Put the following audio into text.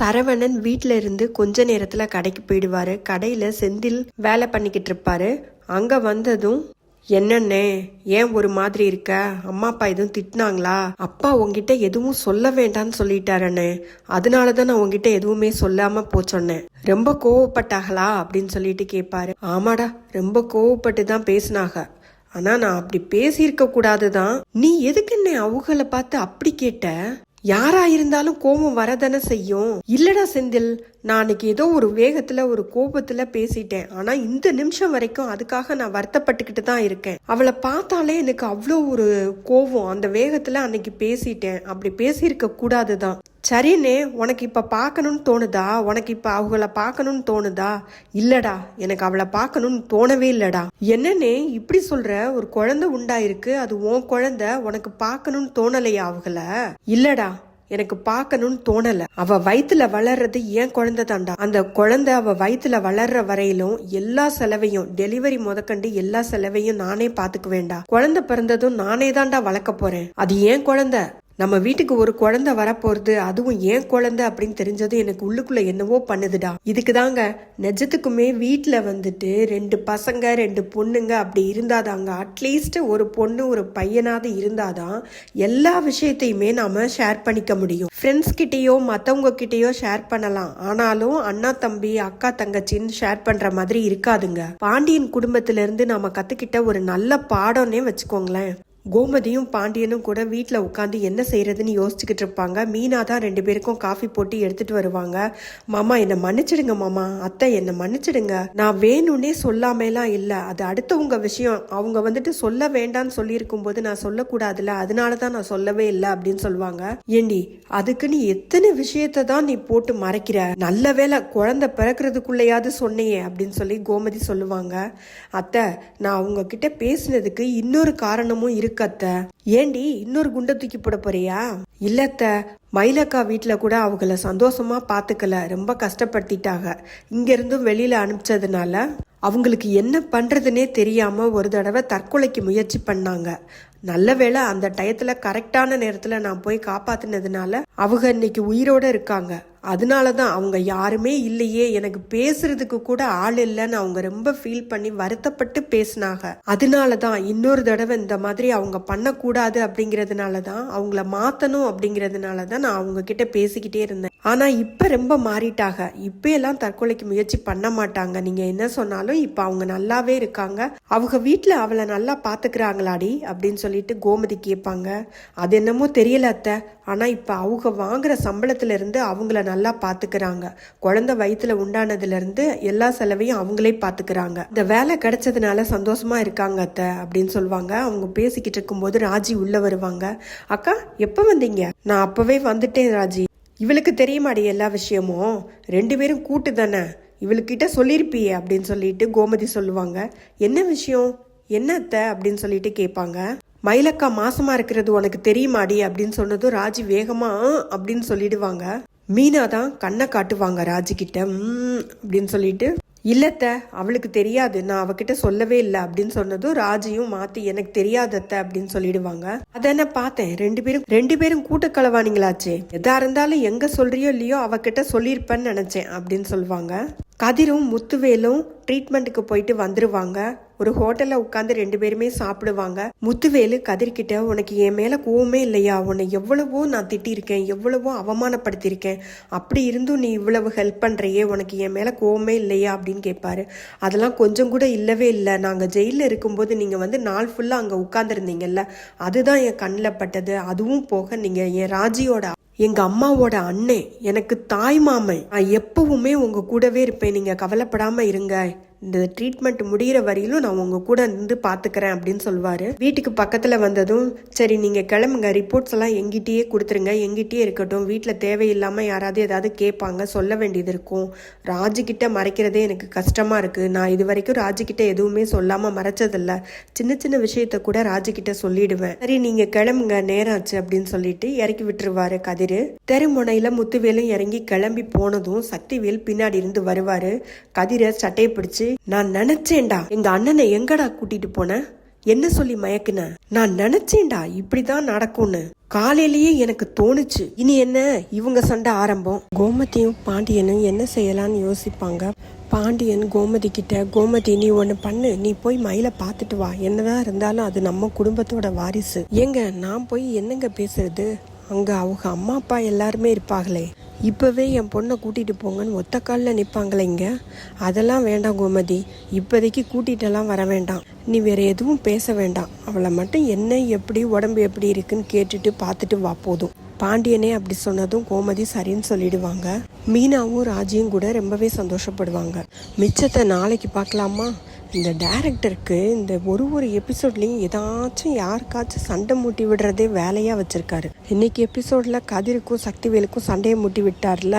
சரவணன் வீட்டில இருந்து கொஞ்ச நேரத்துல கடைக்கு போயிடுவாரு. கடையில செந்தில் வேலை பண்ணிக்கிட்டு இருப்பாரு. அங்க வந்ததும், என்னண்ணே ஏன் ஒரு மாதிரி இருக்க? அம்மா அப்பா எதுவும் திட்டினாங்களா? அப்பா உங்ககிட்ட எதுவும் சொல்ல வேண்டாம்னு சொல்லிட்டாரண்ணே, அதனாலதான் நான் உங்ககிட்ட எதுவுமே சொல்லாம போச்சொன்னேன். ரொம்ப கோவப்பட்டாங்களா அப்படின்னு சொல்லிட்டு கேட்பாரு. ஆமாடா, ரொம்ப கோவப்பட்டு தான் பேசினாங்க. ஆனா நான் அப்படி பேசியிருக்க கூடாதுதான். நீ எதுக்குன்னு அவங்கள பார்த்து அப்படி கேட்ட? யாரா இருந்தாலும் கோபம் வரதானே செய்யும். இல்லடா செந்தில், நான் அன்னைக்கு ஏதோ ஒரு வேகத்துல ஒரு கோபத்துல பேசிட்டேன். ஆனா இந்த நிமிஷம் வரைக்கும் அதுக்காக நான் வருத்தப்பட்டுக்கிட்டு தான் இருக்கேன். அவளை பார்த்தாலே எனக்கு அவ்வளோ ஒரு கோபம். அந்த வேகத்துல அன்னைக்கு பேசிட்டேன். அப்படி பேசியிருக்க கூடாதுதான். சரிண்ணே, உனக்கு இப்ப பார்க்கணும்னு தோணுதா? உனக்கு இப்ப அவங்கள பார்க்கணும்னு தோணுதா? இல்லடா, எனக்கு அவளை பார்க்கணும்னு தோணவே இல்லடா. என்னன்னே இப்படி சொல்ற? ஒரு குழந்தை உண்டாயிருக்கு, அது உன் குழந்தை, உனக்கு பார்க்கணும்னு தோணலையா அவங்கள? இல்லடா, எனக்கு பார்க்கணும்னு தோணல. அவ வயித்துல வளர்றது என் குழந்தை தாண்டா. அந்த குழந்தை அவ வயித்துல வளர்ற வரையிலும் எல்லா செலவையும், டெலிவரி முதற்கண்டு எல்லா செலவையும் நானே பாத்துக்க வேண்டாம். குழந்தை பிறந்ததும் நானே தாண்டா வளர்க்க போறேன். அது ஏன் குழந்தை. நம்ம வீட்டுக்கு ஒரு குழந்தை வரப்போறது, அதுவும் ஏன் குழந்தை அப்படின்னு தெரிஞ்சதும் எனக்கு உள்ளுக்குள்ள என்னவோ பண்ணுதுடா. இதுக்குதாங்க நிஜத்துக்குமே வீட்டுல வந்துட்டு 2 பசங்க 2 பொண்ணுங்க அப்படி இருந்தாதாங்க, அட்லீஸ்ட் ஒரு பொண்ணு ஒரு பையனாவது இருந்தாதான் எல்லா விஷயத்தையுமே நாம ஷேர் பண்ணிக்க முடியும். ஃப்ரெண்ட்ஸ் கிட்டயோ மத்தவங்க கிட்டயோ ஷேர் பண்ணலாம், ஆனாலும் அண்ணா தம்பி அக்கா தங்கச்சின்னு ஷேர் பண்ற மாதிரி இருக்காதுங்க. பாண்டியன் குடும்பத்துல இருந்து நாம கத்துக்கிட்ட ஒரு நல்ல பாடம்னே வச்சுக்கோங்களேன். கோமதியும் பாண்டியனும் கூட வீட்டுல உட்காந்து என்ன செய்யறதுன்னு யோசிச்சுக்கிட்டு இருப்பாங்க. மீனா தான் 2 பேருக்கும் காஃபி போட்டு எடுத்துட்டு வருவாங்க. மாமா என்ன மன்னிச்சிடுங்க மாமா, அத்தை என்ன மன்னிச்சிடுங்க, நான் வேணும்னே சொல்லாமலாம் இல்ல, அது அடுத்தவங்க விஷயம், அவங்க வந்துட்டு சொல்ல வேண்டாம்னு சொல்லியிருக்கும் போது நான் சொல்லக்கூடாதுல, அதனாலதான் நான் சொல்லவே இல்லை அப்படின்னு சொல்லுவாங்க. ஏண்டி, அதுக்கு நீ எத்தனை விஷயத்த தான் நீ போட்டு மறைக்கிற? நல்ல வேலை குழந்தை பிறக்கிறதுக்குள்ளையாவது சொன்னையே அப்படின்னு சொல்லி கோமதி சொல்லுவாங்க. அத்தை, நான் அவங்க கிட்ட பேசினதுக்கு இன்னொரு காரணமும் இருக்கு அத்தை. ஏண்டி, இன்னொரு குண்டை தூக்கி போட போறியா? இல்லத்த, மயிலக்கா வீட்டுல கூட அவங்கள சந்தோஷமா பாத்துக்கல, ரொம்ப கஷ்டப்படுத்திட்டாங்க. இங்க இருந்தும் வெளியில அனுப்பிச்சதுனால அவங்களுக்கு என்ன பண்றதுன்னே தெரியாம ஒரு தடவை தற்கொலைக்கு முயற்சி பண்ணாங்க. நல்ல வேளை அந்த டயத்துல கரெக்டான நேரத்துல நான் போய் காப்பாத்தினதுனால அவங்க இன்னைக்கு உயிரோட இருக்காங்க. அதனாலதான், அவங்க யாருமே இல்லையே, எனக்கு பேசுறதுக்கு கூட ஆள் இல்லைன்னு அவங்க ரொம்ப ஃபீல் பண்ணி வருத்தப்பட்டு பேசினாங்க. அதனாலதான் இன்னொரு தடவை இந்த மாதிரி அவங்க பண்ணக்கூடாது அப்படிங்கறதுனாலதான், அவங்கள மாத்தணும் அப்படிங்கறதுனாலதான் நான் அவங்க கிட்ட பேசிக்கிட்டே இருந்தேன். ஆனா இப்ப ரொம்ப மாறிட்டாங்க. இப்ப எல்லாம் தற்கொலைக்கு முயற்சி பண்ண மாட்டாங்க. நீங்க என்ன சொன்னாலும் இப்ப அவங்க நல்லாவே இருக்காங்க. அவங்க வீட்டுல அவளை நல்லா பாத்துக்கிறாங்களாடி அப்படின்னு சொல்லிட்டு கோமதி கேட்பாங்க. அது என்னமோ தெரியல அத்தை, ஆனா இப்ப அவங்க வாங்குற சம்பளத்துல இருந்து அவங்கள நல்லா பாத்துக்கிறாங்க. குழந்தை வயிற்றுல உண்டானதுல இருந்து எல்லா செலவையும் அவங்களே பாத்துக்கிறாங்க. இந்த வேலை கிடைச்சதுனால சந்தோஷமா இருக்காங்க அத்தை அப்படின்னு சொல்லுவாங்க. அவங்க பேசிக்கிட்டு இருக்கும்போது ராஜி உள்ள வருவாங்க. அக்கா, எப்ப வந்தீங்க? நான் அப்பவே வந்துட்டேன் ராஜி. இவளுக்கு தெரியுமாடி எல்லா விஷயமும்? 2 பேரும் கூட்டு தானே, இவளுக்கிட்ட சொல்லிருப்பியே அப்படின்னு சொல்லிட்டு கோமதி சொல்லுவாங்க. என்ன விஷயம், என்ன அத்தை அப்படின்னு சொல்லிட்டு கேட்பாங்க. மயிலக்கா மாசமா இருக்கிறது உனக்கு தெரியுமாடி அப்படின்னு சொன்னதும் ராஜி வேகமா அப்படின்னு சொல்லிடுவாங்க. மீனா தான் கண்ணை காட்டுவாங்க ராஜி கிட்ட. அப்படின்னு சொல்லிட்டு, இல்லத்த அவளுக்கு தெரியாது, நான் அவகிட்ட சொல்லவே இல்லை அப்படின்னு சொன்னதும் ராஜியும் மாத்தி எனக்கு தெரியாதத்த அப்படின்னு சொல்லிடுவாங்க. அதான பார்த்தேன், 2 பேரும் கூட்ட களவானீங்களாச்சே, எதா இருந்தாலும் எங்க சொல்றியோ இல்லையோ அவகிட்ட சொல்லியிருப்பேன்னு நினைச்சேன் அப்படின்னு சொல்லுவாங்க. கதிரும் முத்துவேலும் ட்ரீட்மெண்ட்டுக்கு போயிட்டு வந்துருவாங்க. ஒரு ஹோட்டல்ல உட்காந்து 2 பேருமே சாப்பிடுவாங்க. முத்துவேலு கதிர்கிட்ட, உனக்கு என் மேல கோவமே இல்லையா? உன்னை எவ்வளவோ நான் திட்டிருக்கேன், எவ்வளவோ அவமானப்படுத்திருக்கேன், அப்படி இருந்தும் நீ இவ்வளவு ஹெல்ப் பண்றியே, உனக்கு என் மேல கோவமே இல்லையா அப்படின்னு கேட்பாரு. அதெல்லாம் கொஞ்சம் கூட இல்லவே இல்லை. நாங்க ஜெயில இருக்கும்போது நீங்க வந்து நாள் ஃபுல்லா அங்க உட்கார்ந்துருந்தீங்கல்ல, அதுதான் என் கண்ணில் பட்டது. அதுவும் போக நீங்க என் ராஜியோட, எங்க அம்மாவோட அண்ணே, எனக்கு தாய் மாமன். நான் எப்பவுமே உங்க கூடவே இருப்பேன், நீங்க கவலைப்படாம இருங்க, இந்த ட்ரீட்மெண்ட் முடிகிற வரையிலும் நான் உங்க கூட இருந்து பாத்துக்கிறேன் அப்படின்னு சொல்லுவாரு. வீட்டுக்கு பக்கத்துல வந்ததும், சரி நீங்க கிளம்புங்க, ரிப்போர்ட்ஸ் எல்லாம் எங்கிட்டயே கொடுத்துருங்க, எங்கிட்டயே இருக்கட்டும், வீட்டுல தேவையில்லாம யாராவது ஏதாவது கேட்பாங்க, சொல்ல வேண்டியது இருக்கும், ராஜு கிட்ட மறைக்கிறதே எனக்கு கஷ்டமா இருக்கு, நான் இது வரைக்கும் ராஜு கிட்ட எதுவுமே சொல்லாம மறைச்சதில்ல, சின்ன சின்ன விஷயத்த கூட ராஜு கிட்ட சொல்லிடுவேன், சரி நீங்க கிளம்புங்க நேராச்சு அப்படின்னு சொல்லிட்டு இறக்கி விட்டுருவாரு கதிரு. தெருமுனையில முத்துவேலும் இறங்கி கிளம்பி போனதும் சக்திவேல் பின்னாடி இருந்து வருவாரு. கதிரை சட்டையை பிடிச்சு, நான் நினைச்சேன்டா எங்க அண்ணனை எங்கடா கூட்டிட்டு போன, என்ன சொல்லி மயக்குன, நான் நினைச்சேன்டா இப்படிதான் நடக்கும்னு. காலையிலேயே எனக்கு தோணுச்சு, இனி என்ன இவங்க சண்டை ஆரம்பம். கோமதியும் பாண்டியனும் என்ன செய்யலான்னு யோசிப்பாங்க. பாண்டியன் கோமதி கிட்ட, கோமதி நீ ஒன்று பண்ணு, நீ போய் மயிலை பார்த்துட்டு வா, என்னதான் இருந்தாலும் அது நம்ம குடும்பத்தோட வாரிசு. ஏங்க நான் போய் என்னங்க பேசுறது, அங்க அவங்க அம்மா அப்பா எல்லாருமே இருப்பாங்களே, இப்பவே என் பொண்ணை கூட்டிட்டு போங்கன்னு ஒத்த காலில் நிற்பாங்களே இங்க. அதெல்லாம் வேண்டாம் கோமதி, இப்போதைக்கு கூட்டிகிட்டெல்லாம் வர வேண்டாம், நீ வேற எதுவும் பேச வேண்டாம், அவளை மட்டும் என்ன எப்படி உடம்பு எப்படி இருக்குன்னு கேட்டுட்டு பார்த்துட்டு வா போதும். பாண்டியனே அப்படி சொன்னதும் கோமதி சரின்னு சொல்லிடுவாங்க. மீனாவும் ராஜியும் கூட ரொம்பவே சந்தோஷப்படுவாங்க. மிச்சத்தை நாளைக்கு பார்க்கலாமா? இந்த டைரக்டருக்கு இந்த ஒரு எபிசோட்லையும் ஏதாச்சும் யாருக்காச்சும் சண்டை மூட்டி விடுறதே வேலையாக வச்சுருக்காரு. இன்னைக்கு எபிசோடில் கதிருக்கும் சக்திவேலுக்கும் சண்டையை மூட்டி விட்டார்ல,